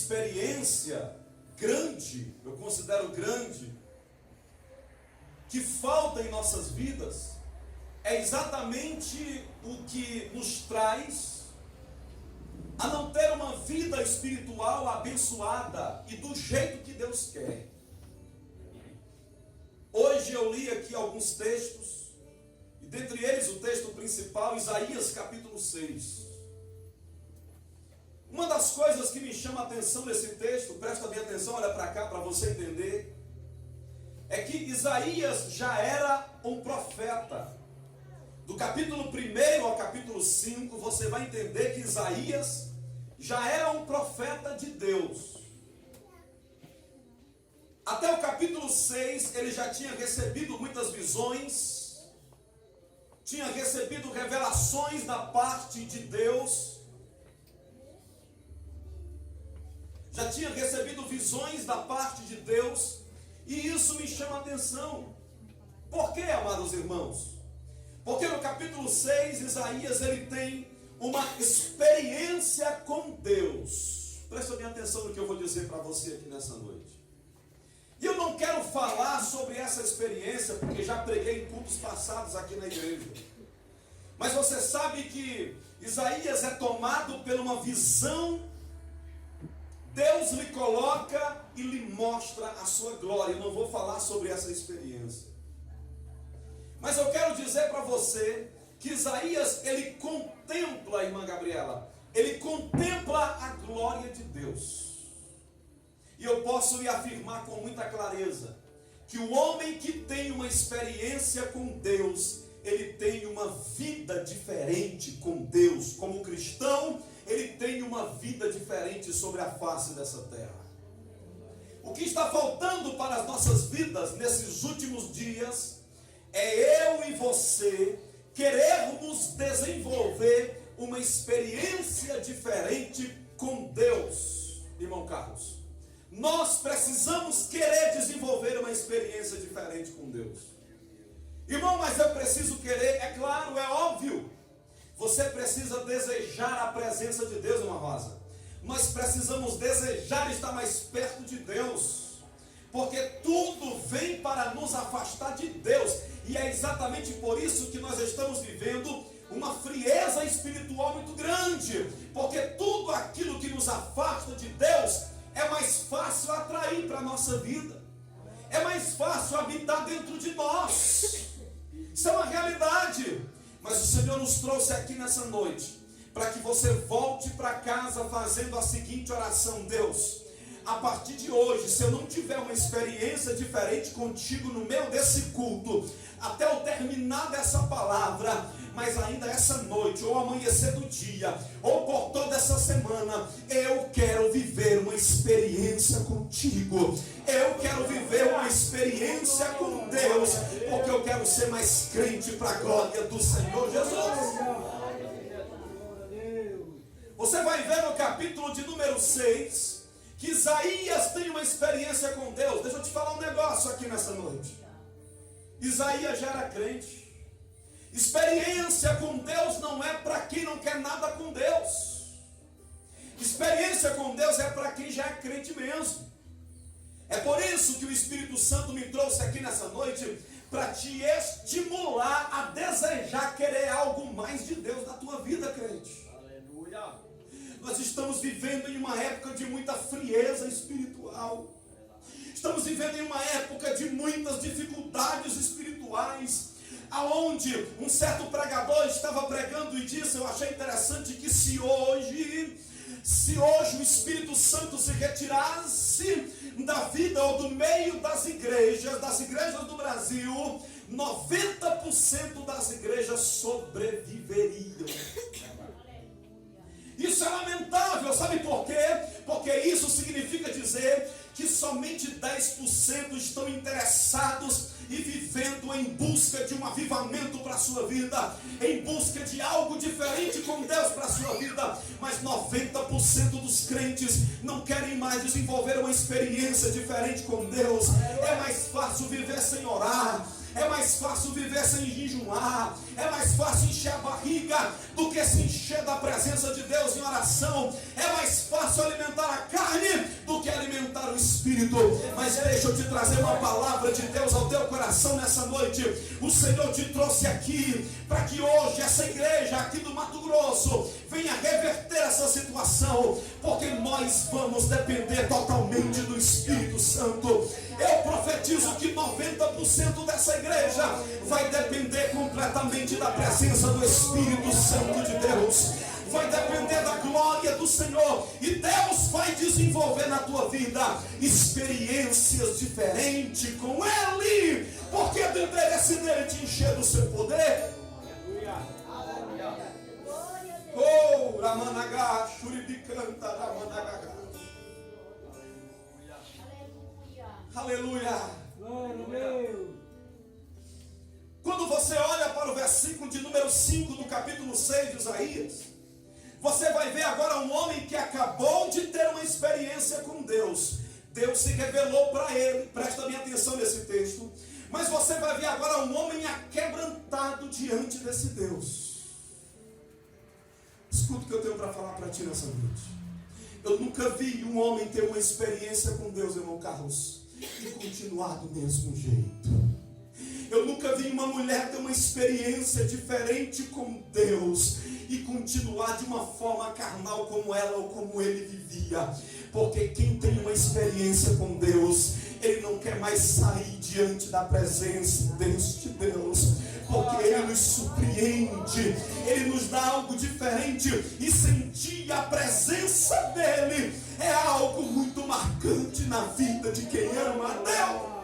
experiência grande, eu considero grande, que falta em nossas vidas, é exatamente o que nos traz a não ter uma vida espiritual abençoada e do jeito que Deus quer. Hoje eu li aqui alguns textos, e dentre eles o texto principal, Isaías capítulo 6. Uma das coisas que me chama a atenção nesse texto, presta bem atenção, olha para cá para você entender, é que Isaías já era um profeta. Do capítulo 1 ao capítulo 5, você vai entender que Isaías já era um profeta de Deus. Até o capítulo 6, ele já tinha recebido muitas visões, tinha recebido revelações da parte de Deus, já tinha recebido visões da parte de Deus, e isso me chama a atenção. Por quê, amados irmãos? Porque no capítulo 6, Isaías, ele tem uma experiência com Deus. Presta bem atenção no que eu vou dizer para você aqui nessa noite. E eu não quero falar sobre essa experiência, porque já preguei em cultos passados aqui na igreja. Mas você sabe que Isaías é tomado por uma visão. Deus lhe coloca e lhe mostra a sua glória. Eu não vou falar sobre essa experiência. Mas eu quero dizer para você que Isaías, ele contempla, irmã Gabriela, ele contempla a glória de Deus. E eu posso lhe afirmar com muita clareza, que o homem que tem uma experiência com Deus, ele tem uma vida diferente com Deus. Como cristão, ele tem uma vida diferente sobre a face dessa terra. O que está faltando para as nossas vidas nesses últimos dias, é eu e você querermos desenvolver uma experiência diferente com Deus. Irmão Carlos, nós precisamos querer desenvolver uma experiência diferente com Deus. Irmão, mas eu preciso querer, é claro, é óbvio. Você precisa desejar a presença de Deus, irmã Rosa. Nós precisamos desejar estar mais perto de Deus, porque tudo vem para nos afastar de Deus. E é exatamente por isso que nós estamos vivendo uma frieza espiritual muito grande, porque tudo aquilo que nos afasta de Deus é mais fácil atrair para a nossa vida, é mais fácil habitar dentro de nós. Isso é uma realidade. Mas o Senhor nos trouxe aqui nessa noite para que você volte para casa fazendo a seguinte oração: Deus, a partir de hoje, se eu não tiver uma experiência diferente contigo no meio desse culto, até eu terminar dessa palavra, mas ainda essa noite, ou amanhecer do dia, ou por toda essa semana, eu quero viver uma experiência contigo. Eu quero viver uma experiência com Deus, porque eu quero ser mais crente para a glória do Senhor Jesus. Você vai ver no capítulo de número 6, que Isaías tem uma experiência com Deus. Deixa eu te falar um negócio aqui nessa noite. Isaías já era crente. Experiência com Deus não é para quem não quer nada com Deus. Experiência com Deus é para quem já é crente mesmo. É por isso que o Espírito Santo me trouxe aqui nessa noite, para te estimular a desejar querer algo mais de Deus na tua vida, crente. Aleluia. Nós estamos vivendo em uma época de muita frieza espiritual. Estamos vivendo em uma época de muitas dificuldades espirituais, aonde um certo pregador estava pregando e disse, eu achei interessante, que se hoje o Espírito Santo se retirasse da vida ou do meio das igrejas do Brasil, 90% das igrejas sobreviveriam. Isso é lamentável, sabe por quê? Porque isso significa dizer que somente 10% estão interessados e vivendo em busca de um avivamento para a sua vida, em busca de algo diferente com Deus para a sua vida. Mas 90% dos crentes não querem mais desenvolver uma experiência diferente com Deus. É mais fácil viver sem orar, é mais fácil viver sem jejuar, é mais fácil encher a barriga do que se encher da presença de Deus em oração. É mais fácil alimentar a carne espírito. Mas deixa eu te trazer uma palavra de Deus ao teu coração nessa noite. O Senhor te trouxe aqui para que hoje essa igreja aqui do Mato Grosso venha reverter essa situação, porque nós vamos depender totalmente do Espírito Santo. Eu profetizo que 90% dessa igreja vai depender completamente da presença do Espírito Santo de Deus. Vai depender da glória do Senhor. E Deus vai desenvolver na tua vida experiências diferentes com Ele, porque é do interesse dele te encher do seu poder. Oh, Ramanagá, Shuribicanta, Ramanagá. Aleluia. Quando você olha para o versículo de número 5 do capítulo 6 de Isaías, você vai ver agora um homem que acabou de ter uma experiência com Deus. Deus se revelou para ele, presta bem atenção nesse texto. Mas você vai ver agora um homem aquebrantado diante desse Deus. Escuta o que eu tenho para falar para ti nessa noite. Eu nunca vi um homem ter uma experiência com Deus, irmão Carlos, e continuar do mesmo jeito. Eu nunca vi uma mulher ter uma experiência diferente com Deus e continuar de uma forma carnal como ela ou como ele vivia. Porque quem tem uma experiência com Deus, ele não quer mais sair diante da presença deste Deus, porque ele nos surpreende, ele nos dá algo diferente, e sentir a presença dele é algo muito marcante na vida de quem ama a Deus.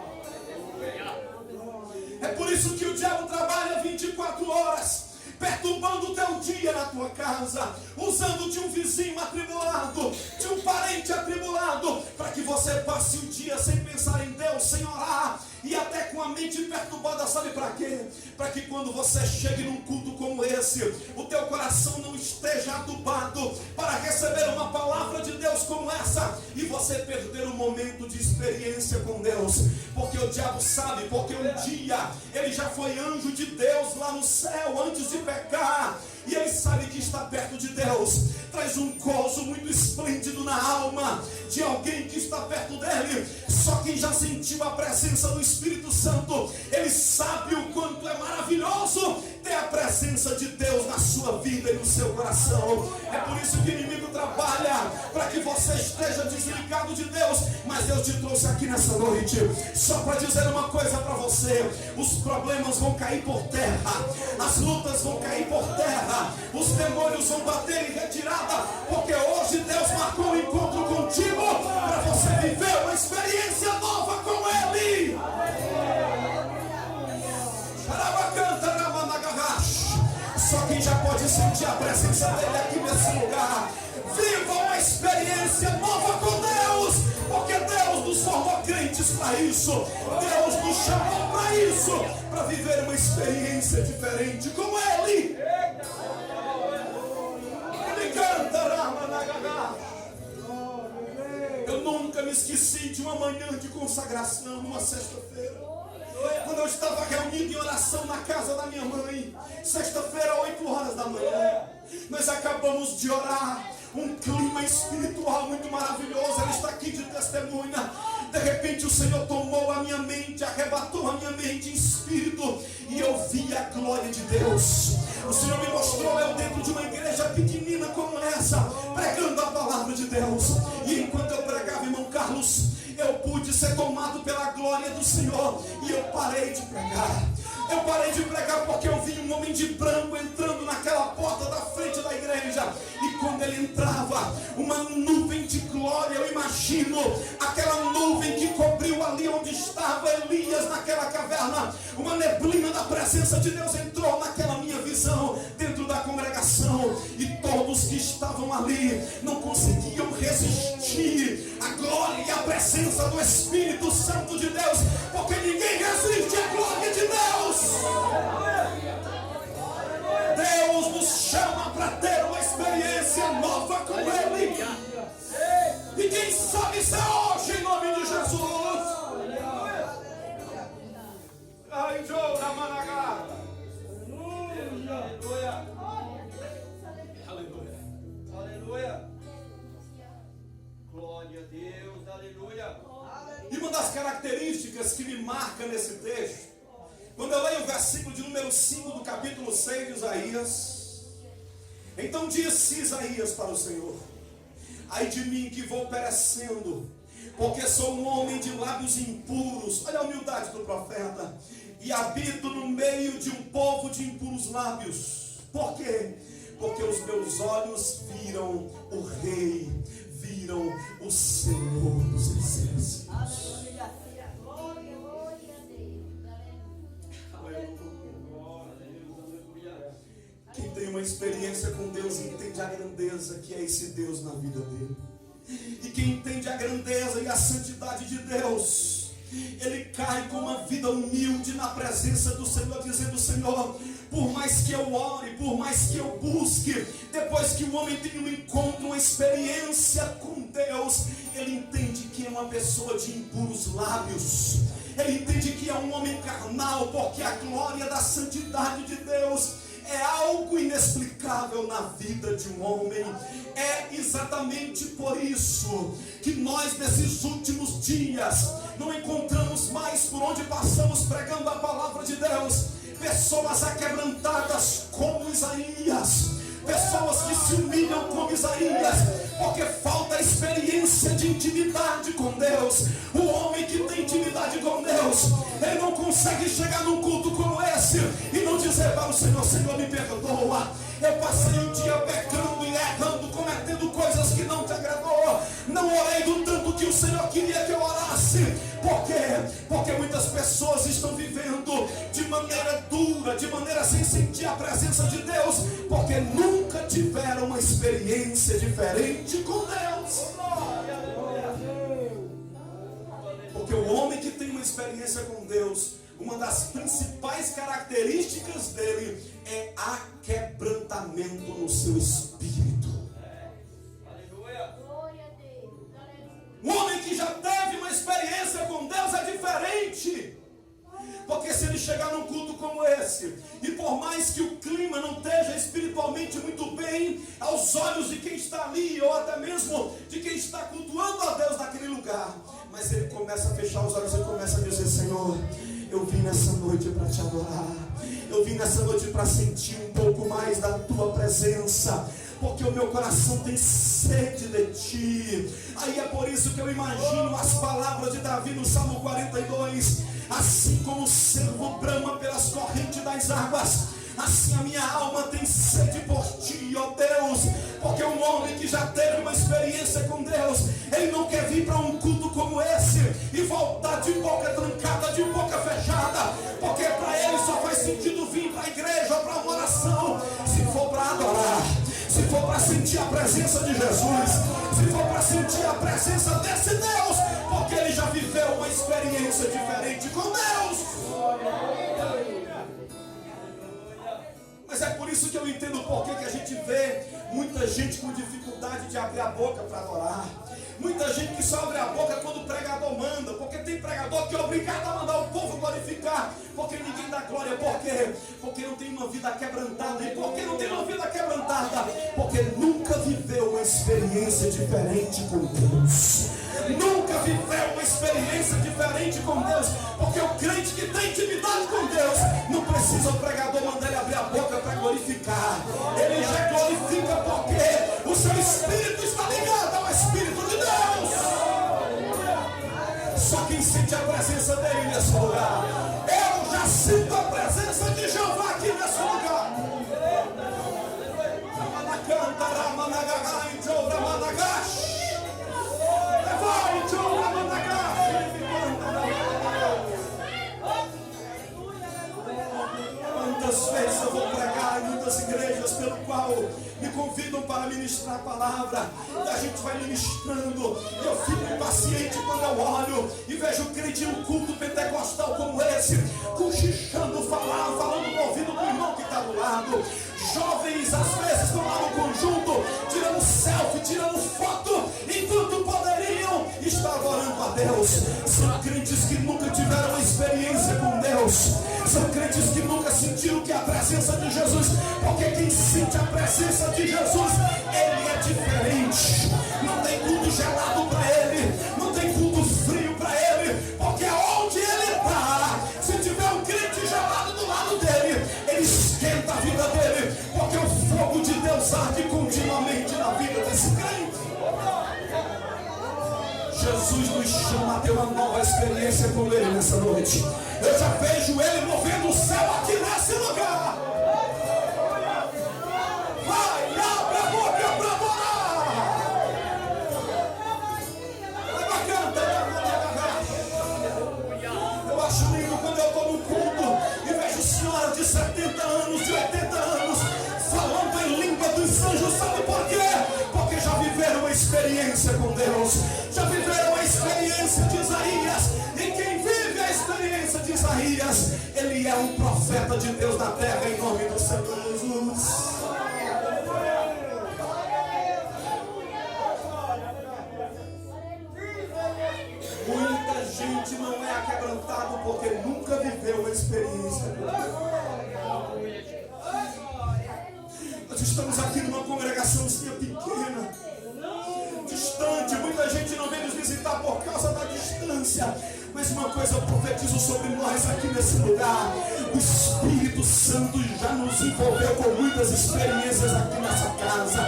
É por isso que o diabo trabalha 24 horas, perturbando o teu dia na tua casa, usando de um vizinho atribulado, de um parente atribulado, para que você passe o dia sem pensar em Deus, sem orar, e até com a mente perturbada. Sabe para quê? Para que quando você chegue num culto como esse, o teu coração não esteja adubado para receber uma palavra de Deus como essa, e você perder um momento de experiência com Deus. Porque o diabo sabe, porque um dia ele já foi anjo de Deus lá no céu antes de pecar, e ele sabe que está perto de Deus traz um gozo muito esplêndido na alma de alguém que está perto dele. Só quem já sentiu a presença do Espírito Santo, ele sabe o quanto é maravilhoso ter a presença de Deus na sua vida e no seu coração. É por isso que o inimigo trabalha para que você esteja desligado de Deus. Mas Deus te trouxe aqui nessa noite só para dizer uma coisa para você: os problemas vão cair por terra, as lutas vão cair por terra, os demônios vão bater em retirada, porque hoje Deus marcou um encontro contigo para você viver uma experiência nova com Ele. Só quem já pode sentir a presença dele aqui nesse lugar. Viva uma experiência nova com Deus, porque Deus nos formou crentes para isso. Deus nos chamou para isso, para viver uma experiência diferente com Ele. Ele canta, eu nunca me esqueci de uma manhã de consagração, numa sexta-feira, quando eu estava reunido em oração na casa da minha mãe. Sexta-feira, 8 horas da manhã, nós acabamos de orar. Um clima espiritual muito maravilhoso. Ela está aqui de testemunha. De repente o Senhor tomou a minha mente, arrebatou a minha mente em espírito, e eu vi a glória de Deus. O Senhor me mostrou eu dentro de uma igreja pequenina como essa, pregando a palavra de Deus. E enquanto eu pregava, irmão Carlos, eu pude ser tomado pela glória do Senhor, e eu parei de pregar. Eu parei de pregar porque eu vi um homem de branco entrando naquela porta da frente da igreja. E quando ele entrava, uma nuvem de glória, eu imagino aquela nuvem que cobriu ali onde estava Elias naquela caverna. Uma neblina da presença de Deus entrou naquela minha visão dentro da congregação, e todos que estavam ali não conseguiam resistir à glória e à presença do Espírito Santo de Deus, porque ninguém resiste à glória de Deus. Deus nos chama para ter uma experiência nova com Ele. E quem sabe isso é hoje, em nome de Jesus. Aleluia. Aleluia. Glória. E uma das características que me marca nesse texto, quando eu leio o versículo de número 5 do capítulo 6 de Isaías, então disse Isaías para o Senhor: ai de mim que vou perecendo, porque sou um homem de lábios impuros. Olha a humildade do profeta. E habito no meio de um povo de impuros lábios. Por quê? Porque os meus olhos viram o Rei, viram o Senhor dos Exércitos. Quem tem uma experiência com Deus entende a grandeza que é esse Deus na vida dele. E quem entende a grandeza e a santidade de Deus, ele cai com uma vida humilde na presença do Senhor, dizendo: Senhor, por mais que eu ore, por mais que eu busque, depois que o homem tem um encontro, uma experiência com Deus, ele entende que é uma pessoa de impuros lábios. Ele entende que é um homem carnal, porque a glória da santidade de Deus é algo inexplicável na vida de um homem. É exatamente por isso que nós, nesses últimos dias, não encontramos mais por onde passamos pregando a palavra de Deus pessoas aquebrantadas como Isaías, pessoas que se humilham como Isaías, porque falta experiência de intimidade com Deus. O homem que tem intimidade com Deus, ele não consegue chegar num culto como esse e não dizer para o Senhor: Senhor, me perdoa, eu passei o dia pecando e errando, cometendo coisas que não te agradou, não orei do tanto que o Senhor queria que eu orasse. Por quê? Porque muitas pessoas estão vivendo de maneira dura, de maneira sem sentir a presença de Deus, porque nunca tiveram uma experiência diferente com Deus. Porque o homem que tem uma experiência com Deus, uma das principais características dele é aquebrantamento no seu espírito. Um homem que já teve uma experiência com Deus é diferente. Porque se ele chegar num culto como esse, e por mais que o clima não esteja espiritualmente muito bem aos olhos de quem está ali, ou até mesmo de quem está cultuando a Deus naquele lugar, mas ele começa a fechar os olhos e começa a dizer: Senhor, eu vim nessa noite para te adorar, eu vim nessa noite para sentir um pouco mais da tua presença, porque o meu coração tem sede de ti. Aí é por isso que eu imagino as palavras de Davi no Salmo 42: assim como o servo brama pelas correntes das águas, assim a minha alma tem sede por ti, ó Deus. Porque um homem que já teve uma experiência com Deus, ele não quer vir para um culto como esse e voltar de boca trancada, de boca fechada, porque para ele só faz sentido vir para a igreja ou para uma oração se for para adorar, se for para sentir a presença de Jesus, se for para sentir a presença desse Deus, porque ele já viveu uma experiência diferente com Deus. Mas é por isso que eu entendo o porquê que a gente vê muita gente com dificuldade de abrir a boca para adorar. Muita gente que só abre a boca quando o pregador manda, porque tem pregador que é obrigado a mandar o povo glorificar, porque ninguém dá glória. Por quê? Porque não tem uma vida quebrantada. E por que não tem uma vida quebrantada? Porque nunca viveu uma experiência diferente com Deus. Nunca viveu uma experiência diferente com Deus. Porque o crente que tem intimidade com Deus não precisa o pregador mandar ele abrir a boca para glorificar. Ele já glorifica porque o seu espírito está ligado ao Espírito de Deus. Só quem sente a presença dele nesse lugar. Eu já sinto a presença de Jeová aqui nesse lugar. Quantas vezes eu vou pregar em muitas igrejas pelo qual me convidam para ministrar a palavra, e a gente vai ministrando, e eu fico impaciente quando eu olho e vejo o crente em um culto pentecostal como esse, cochichando, falando no ouvido do irmão que está do lado. Jovens às vezes estão lá no conjunto, tirando selfie, tirando foto, enquanto poderiam estar adorando a Deus. São crentes que nunca tiveram uma experiência com Deus, são crentes que nunca sentiram que é a presença de Jesus, porque quem sente a presença de Jesus, ele é diferente. Não tem culto gelado para ele. Jesus nos chama a ter uma nova experiência com Ele nessa noite. Eu já vejo Ele movendo o céu aqui nesse lugar. Vai, abre a boca para adorar. Eu acho lindo quando eu estou no culto e vejo senhoras de 70 anos, de 80 anos, falando em língua dos anjos. Sabe por quê? Porque já viveram uma experiência com Deus. Já viveram a experiência de Isaías. E quem vive a experiência de Isaías, ele é um profeta de Deus na terra, em nome do Senhor Jesus. Muita gente não é aquebrantado porque nunca viveu uma experiência. Nós estamos aqui numa congregaçãozinha pequena, distante. Muita gente não vem nos visitar por causa da distância. Mas uma coisa eu profetizo sobre nós aqui nesse lugar: o Espírito Santo já nos envolveu com muitas experiências aqui nessa casa.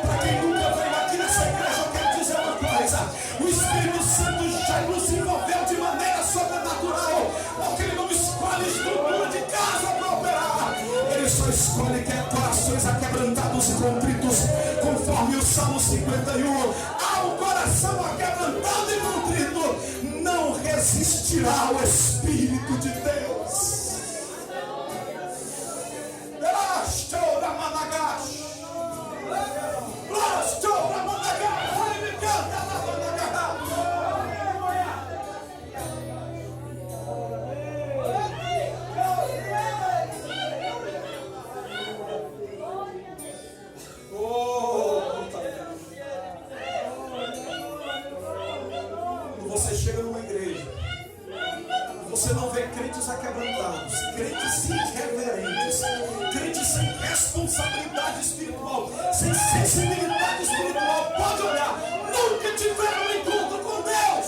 Para quem nunca veio aqui nessa igreja, eu quero dizer uma coisa: o Espírito Santo já nos envolveu de maneira sobrenatural, porque Ele não escolhe estrutura de casa para operar. Ele só escolhe corações aquebrantados e contritos, conforme o Salmo 51. Há um coração aquebrantado e contrito, não resistirá ao Espírito de Deus. Você chega numa igreja, você não vê crentes aquebrantados, crentes irreverentes, crentes sem responsabilidade espiritual, sem sensibilidade espiritual. Pode olhar, nunca tiveram um encontro com Deus.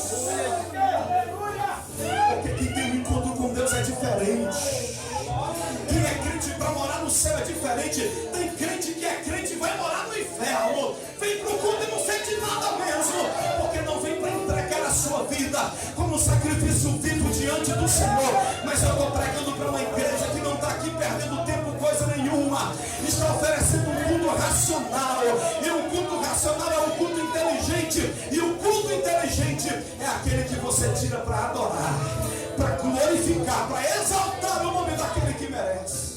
Porque quem tem um encontro com Deus é diferente. Quem é crente para morar no céu é diferente. Tem crente que é crente e vai morar no inferno. Vem para o culto e não sente nada mesmo, porque não vem para entregar a sua vida como sacrifício vivo diante do Senhor. Mas eu estou pregando para uma igreja que não está aqui perdendo tempo coisa nenhuma, está oferecendo um culto racional. E um culto racional é um culto inteligente. E o culto inteligente é aquele que você tira para adorar, para glorificar, para exaltar o nome daquele que merece.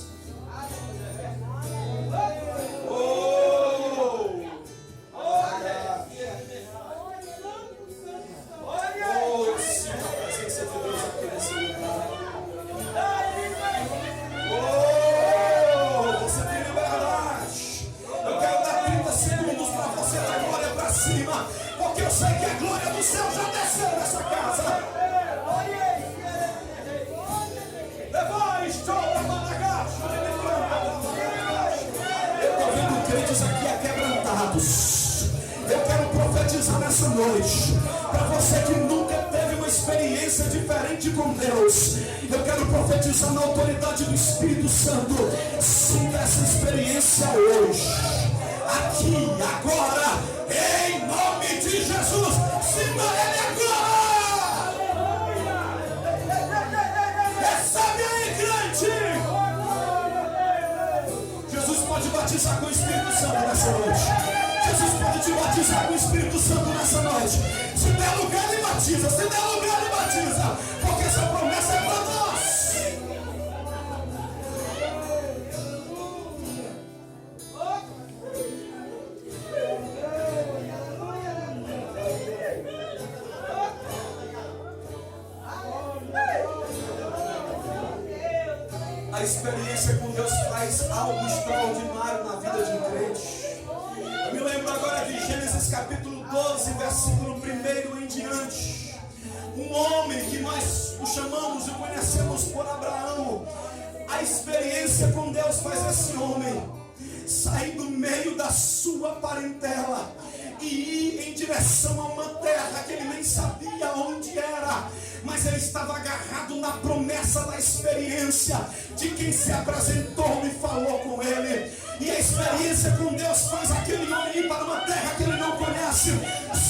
Porque eu sei que a glória do céu já desceu nessa casa. Eu estou vendo crentes aqui aquebrantados. Eu quero profetizar nessa noite para você que nunca teve uma experiência diferente com Deus. Eu quero profetizar na autoridade do Espírito Santo. Sinta essa experiência hoje, aqui, agora, em nome de Jesus. Sinta Ele agora. Recebe aí, crente. Jesus pode batizar com o Espírito Santo nessa noite. Jesus pode te batizar com o Espírito Santo nessa noite. Se der lugar, Ele batiza. Se der lugar, Ele batiza. Porque essa promessa é para nós. A experiência com Deus faz algo extraordinário na vida de um crente. Eu me lembro agora de Gênesis capítulo 12, versículo 1 em diante. Um homem que nós o chamamos e conhecemos por Abraão. A experiência com Deus faz esse homem sair do meio da sua parentela e ir em direção a uma terra que ele nem sabia onde era, mas ele estava agarrado na promessa da experiência de quem se apresentou e falou com ele. E a experiência com Deus faz aquele homem ir para uma terra que ele não conhece,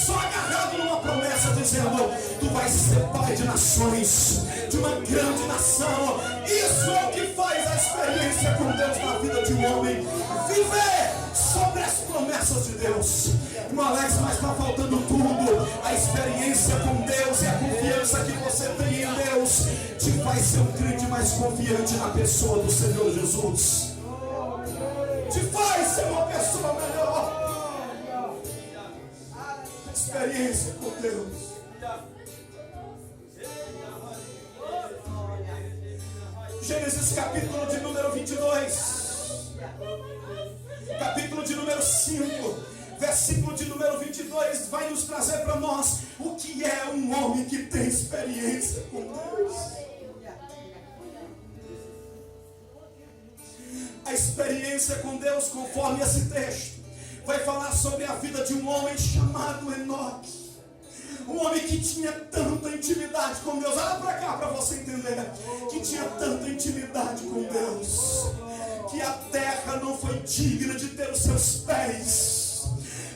só agarrado numa promessa de dizendo: tu vais ser pai de nações, de uma grande nação. Isso é o que faz a experiência com Deus na vida de um homem. Viver sobre as promessas de Deus. Irmão Alex, mas está faltando tudo. A experiência com Deus e a confiança que você tem em Deus te faz ser um crente mais confiante na pessoa do Senhor Jesus. Te faz ser uma pessoa melhor. Experiência com Deus. Gênesis capítulo de número 22. Capítulo de número 5, versículo de número 22, vai nos trazer para nós o que é um homem que tem experiência com Deus. A experiência com Deus, conforme esse texto, vai falar sobre a vida de um homem chamado Enoque. Um homem que tinha tanta intimidade com Deus. Olha para cá para você entender. Que tinha tanta intimidade com Deus, que a terra não foi digna de ter os seus pés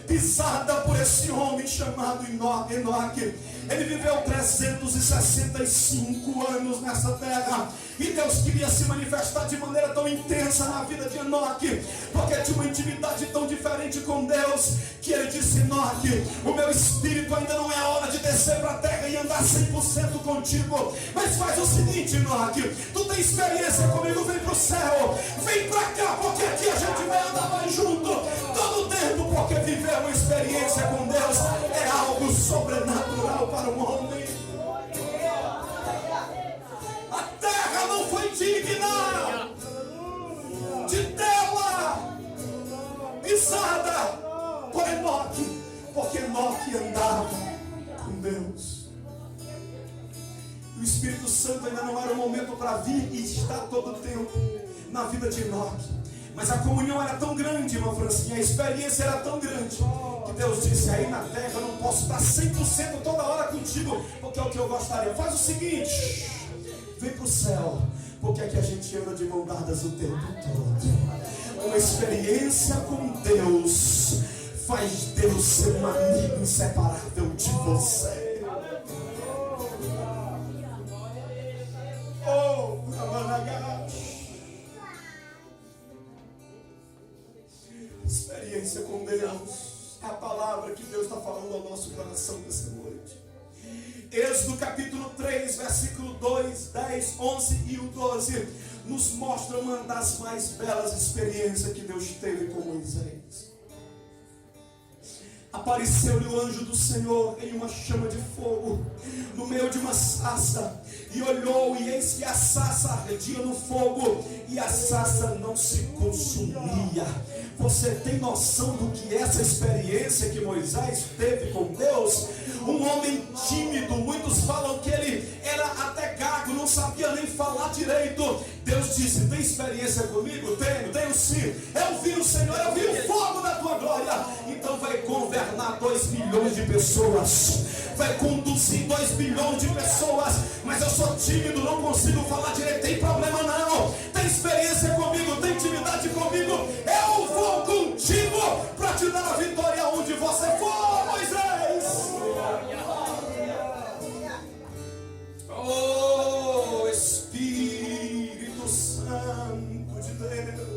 pisada por esse homem chamado Enoque. Ele viveu 365 anos nessa terra. E Deus queria se manifestar de maneira tão intensa na vida de Enoque, porque tinha uma intimidade tão diferente com Deus, que ele disse: Enoque, o meu espírito ainda não é a hora de descer para a terra e andar 100% contigo. Mas faz o seguinte, Enoque, tu tem experiência comigo, vem para o céu, vem para cá, porque aqui a gente vai andar mais junto todo o tempo, porque viver uma experiência com Deus é algo sobrenatural para um homem. A terra não foi digna de tê-la pisada por Enoque, porque Enoque andava com Deus. O Espírito Santo ainda não era o momento para vir e estar todo o tempo na vida de Enoque. Mas a comunhão era tão grande, irmã Francinha, a experiência era tão grande, que Deus disse: aí na terra eu não posso estar 100% toda hora contigo, porque é o que eu gostaria. Faz o seguinte, vem para o céu, porque aqui a gente anda de mão dadas o tempo todo. Uma experiência com Deus faz Deus ser um amigo inseparável de você. Oh, experiência com Deus é a palavra que Deus está falando ao nosso coração nesta noite. Êxodo capítulo 3, versículo 2, 10, 11 e o 12 nos mostra uma das mais belas experiências que Deus teve com Moisés. Apareceu-lhe o anjo do Senhor em uma chama de fogo, no meio de uma sarça, e olhou, e eis que a sarça ardia no fogo, e a sarça não se consumia. Você tem noção do que é essa experiência que Moisés teve com Deus? Um homem tímido, muitos falam que ele era até gago, não sabia nem falar direito. Deus disse: tem experiência comigo? Tenho sim. Eu vi o Senhor, eu vi o fogo da tua glória. Então vai governar 2 milhões de pessoas, vai conduzir 2 bilhões de pessoas. Mas eu sou tímido, não consigo falar direito. Tem problema não, tem experiência comigo, tem intimidade comigo. Eu vou contigo para te dar a vitória onde você for, Moisés. Oh, Espírito Santo de Deus.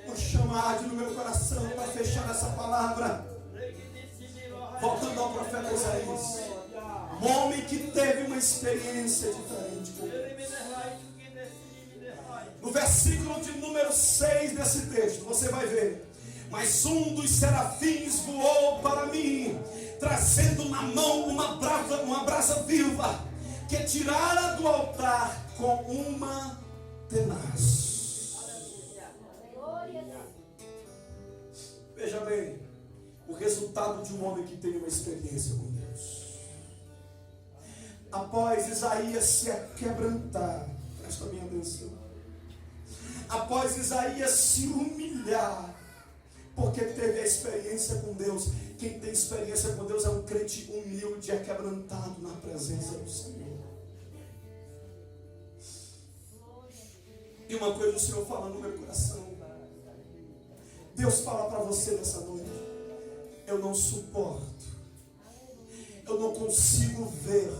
Vou chamar no meu coração para fechar essa palavra. Voltando ao profeta Isaías, um homem que teve uma experiência diferente com Deus. No versículo de número 6 desse texto, você vai ver: mas um dos serafins voou para mim, trazendo na mão uma brasa viva, que tirara do altar com uma tenaz. Veja bem, o resultado de um homem que tem uma experiência com Deus. Após Isaías se quebrantar, presta bem atenção, após Isaías se humilhar, porque teve a experiência com Deus. Quem tem experiência com Deus é um crente humilde, é quebrantado na presença do Senhor. E uma coisa o Senhor fala no meu coração: Deus fala para você nessa noite: eu não suporto, eu não consigo ver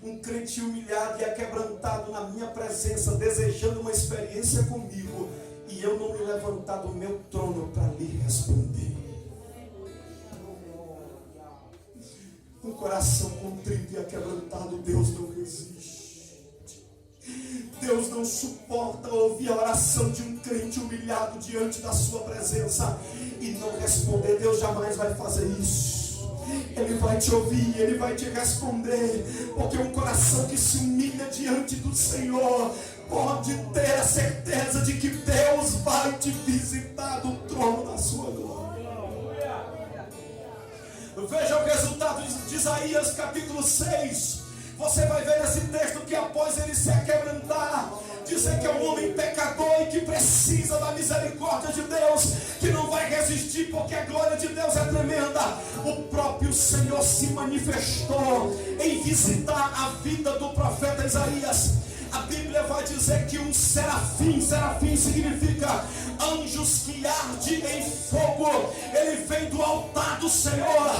um crente humilhado e aquebrantado na minha presença, desejando uma experiência comigo, e eu não me levantar do meu trono para lhe responder. Um coração contrito e aquebrantado, Deus não resiste. Deus não suporta ouvir a oração de um crente humilhado diante da sua presença e não responder. Deus jamais vai fazer isso. Ele vai te ouvir, Ele vai te responder, porque um coração que se humilha diante do Senhor pode ter a certeza de que Deus vai te visitar do trono da sua glória. Veja o resultado de Isaías capítulo 6. Você vai ver nesse texto que após ele se quebrantar, dizer que é um homem pecador e que precisa da misericórdia de Deus, que não vai resistir porque a glória de Deus é tremenda. O próprio Senhor se manifestou em visitar a vida do profeta Isaías. A Bíblia vai dizer que um serafim significa anjos que ardem em fogo. Ele vem do altar do Senhor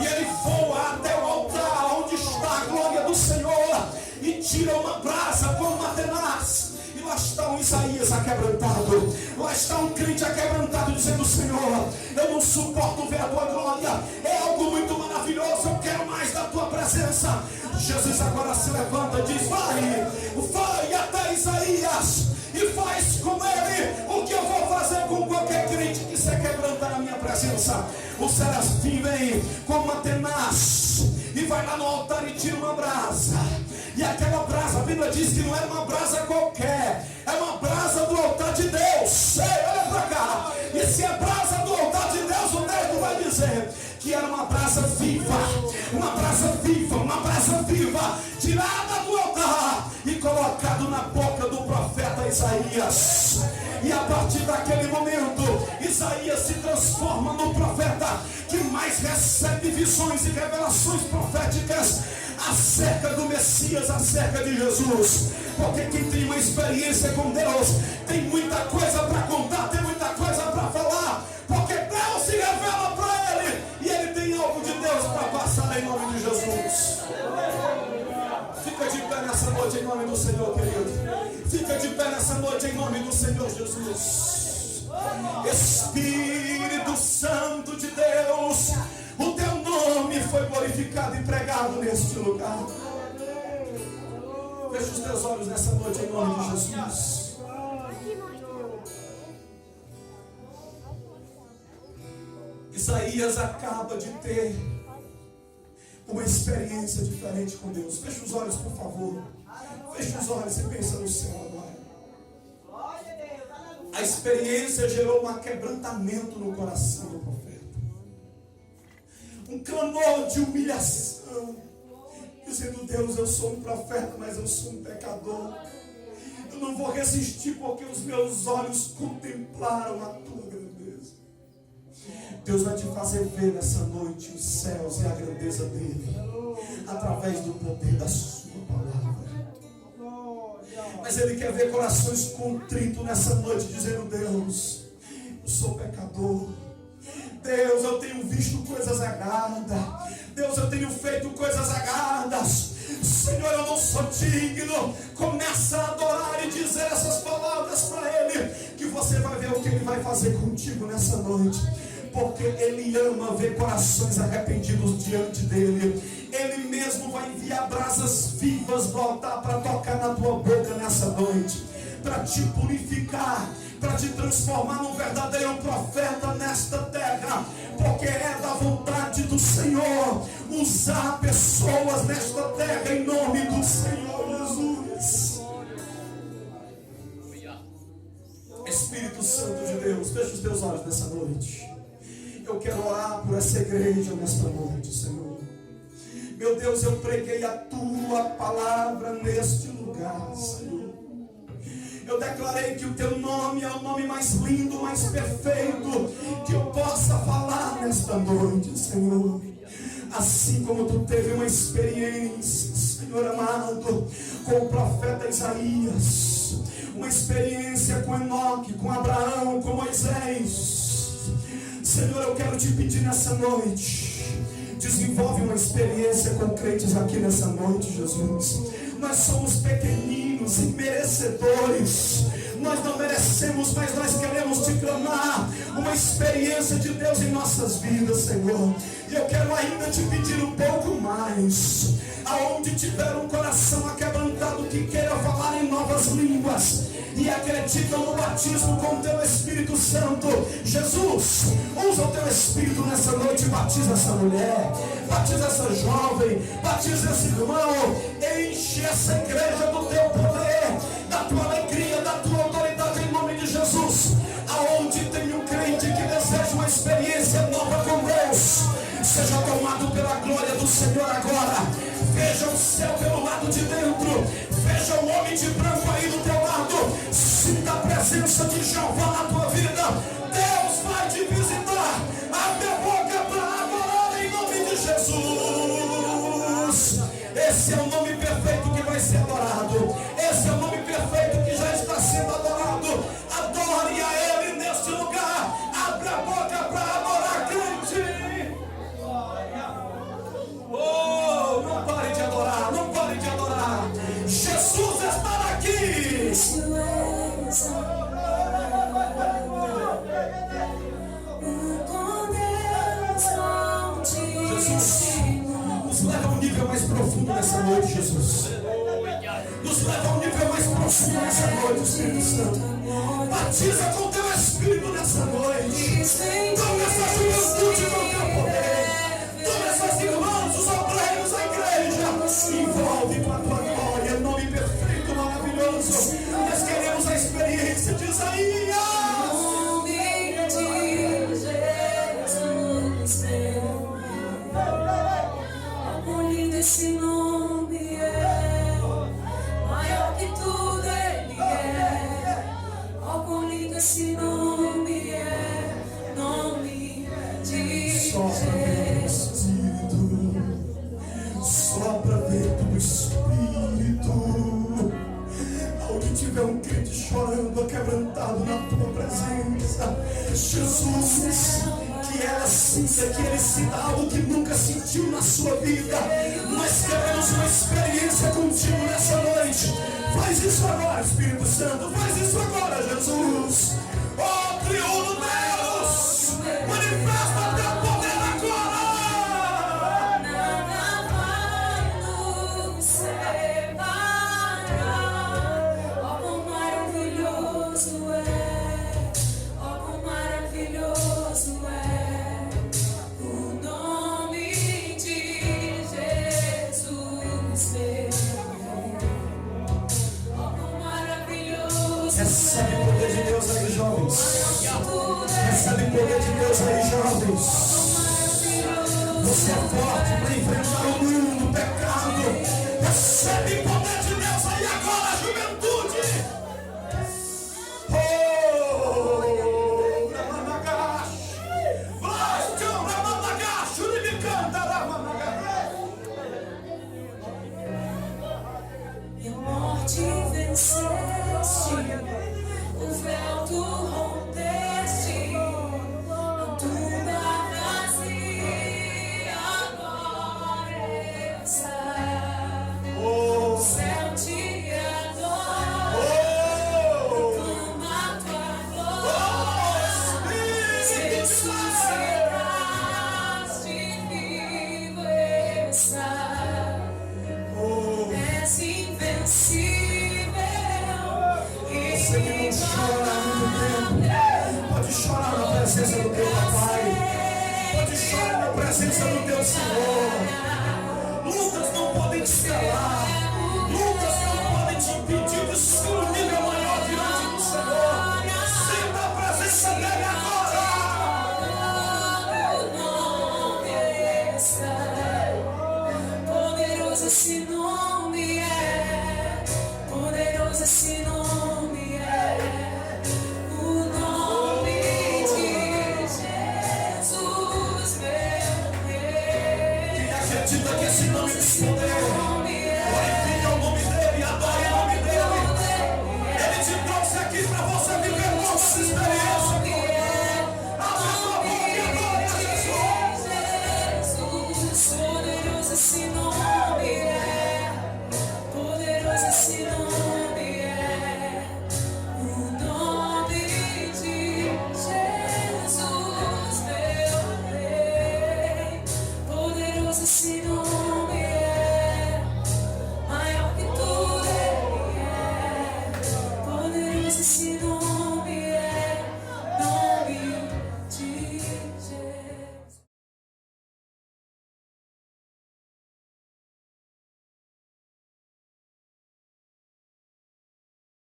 e ele voa até o altar onde está a glória do Senhor e tira uma brasa com uma tenaz. E lá está um Isaías aquebrantado, lá está um crente aquebrantado dizendo: Senhor, eu não suporto ver a tua glória, é algo muito maravilhoso, eu quero mais da tua presença. Jesus agora se levanta e diz: vai até Isaías e faz com ele o que eu vou fazer com qualquer crente que se quebranta na minha presença. O serafim vem com uma tenaz e vai lá no altar e tira uma brasa. E aquela brasa, a Bíblia diz que não é uma brasa qualquer, é uma brasa do altar de Deus. Ei, olha para cá. E se é brasa do altar de Deus, o texto vai dizer que era uma brasa viva, tirada do altar e colocado na boca do profeta Isaías. E a partir daquele momento, Isaías se transforma no profeta que mais recebe visões e revelações proféticas acerca do Messias, acerca de Jesus. Porque quem tem uma experiência com Deus tem muita coisa para contar, tem muita coisa para falar, porque Deus se revela para ele e ele tem algo de Deus para passar em nome de Jesus. Fica de pé nessa noite em nome do Senhor, querido. Fica de pé nessa noite em nome do Senhor Jesus. Espírito Santo de Deus, o teu nome foi glorificado e pregado neste lugar. Feche os teus olhos nessa noite em nome de Jesus. Isaías acaba de ter uma experiência diferente com Deus. Feche os olhos, por favor. Feche os olhos e pensa no céu agora. A experiência gerou um aquebrantamento no coração do profeta. Um clamor de humilhação, dizendo: Deus, eu sou um profeta, mas eu sou um pecador. Eu não vou resistir porque os meus olhos contemplaram a tua grandeza. Deus vai te fazer ver nessa noite os céus e a grandeza dele, através do poder da sua palavra. Mas ele quer ver corações contritos nessa noite, dizendo: Deus, eu sou pecador. Deus, eu tenho visto coisas erradas. Deus, eu tenho feito coisas erradas. Senhor, eu não sou digno. Começa a adorar e dizer essas palavras para ele, que você vai ver o que ele vai fazer contigo nessa noite. Porque ele ama ver corações arrependidos diante dele. Ele mesmo vai enviar brasas vivas do altar para tocar na tua boca nessa noite, para te purificar, para te transformar num verdadeiro profeta nesta terra. Porque é da vontade do Senhor usar pessoas nesta terra em nome do Senhor Jesus. Espírito Santo de Deus, feche os teus olhos nessa noite. Eu quero orar por essa igreja nesta noite, Senhor. Meu Deus, eu preguei a tua palavra neste lugar, Senhor. Eu declarei que o teu nome é o nome mais lindo, mais perfeito que eu possa falar nesta noite, Senhor. Assim como tu teve uma experiência, Senhor amado, com o profeta Isaías, uma experiência com Enoque, com Abraão, com Moisés. Senhor, eu quero te pedir nessa noite, desenvolve uma experiência com crentes aqui nessa noite, Jesus. Nós somos pequeninos e merecedores. Nós não merecemos, mas nós queremos te clamar uma experiência de Deus em nossas vidas, Senhor. E eu quero ainda te pedir um pouco mais. Aonde tiver um coração aquebrantado que queira falar em novas línguas e acreditam no batismo com o teu Espírito Santo, Jesus, usa o teu Espírito nessa noite e batiza essa mulher, batiza essa jovem, batiza esse irmão, enche essa igreja do teu poder, da tua alegria, da tua autoridade em nome de Jesus. Aonde tem um crente que deseja uma experiência nova com Deus, seja tomado pela glória do Senhor agora. Veja o céu pelo lado de dentro, veja o homem de branco aí do teu lado, sinta a presença de Jeová na tua vida. Deus vai te visitar. Abre a boca para adorar em nome de Jesus. Esse é o nome perfeito que vai ser adorado, esse é o nome perfeito que já está sendo adorado. Adore a Ele neste lugar. Abre a boca para adorar, crente. Oh, não pare de adorar, não pare de adorar. Jesus está aqui. Jesus, nos leva a um nível mais profundo nessa noite, Jesus. Nos leva a um nível mais profundo nessa noite, Espírito Santo. Batiza com teu Espírito nessa noite. Toma essa juventude com teu poder. Toma essas irmãs, os obreiros, a igreja. Envolve com a tua glória, nome perfeito, maravilhoso. Nós queremos a experiência de Isaías. Esse nome é maior que tudo, Ele é. Oh, quão lindo esse nome é, nome de Jesus. Sopra dentro do Espírito. Onde tiver um crente chorando, quebrantado na tua presença, Jesus, que ela sinta, que ele sinta algo que nunca sentiu na sua vida. Nós queremos uma experiência contigo nessa noite. Faz isso agora, Espírito Santo, faz isso agora, Jesus. Oh, triuno Deus, manifesta teu poder agora. Nada vai nos separar. Oh, quão maravilhoso é, oh, quão maravilhoso é o nome de Jesus, oh, quão maravilhoso. Recebe o poder de Deus aí, jovens. Recebe o poder de Deus aí, jovens. Você é forte para enfrentar o mundo, o pecado. Recebe o poder de Deus aí agora, juventude. Oh, Ramanagash. Vai, tchau, Ramanagash. Uribicanta, Ramanagash. E a morte venceste, o véu tu rompeste, a tumba vazia agora está. O céu te adora, proclama tua glória. Ressuscitaste, vivo está. És invencível. Você que não chora há muito tempo, pode chorar na presença do teu papai. Pode chorar na presença do teu Senhor. Lutas não podem te calar. Lutas não podem te impedir de subir um nível maior diante do Senhor. Sinta a presença dele agora. O nome está. Poderoso esse nome é. Poderoso esse nome é. O nome de Jesus, meu Deus. Quem acredita que esse nome tem poder?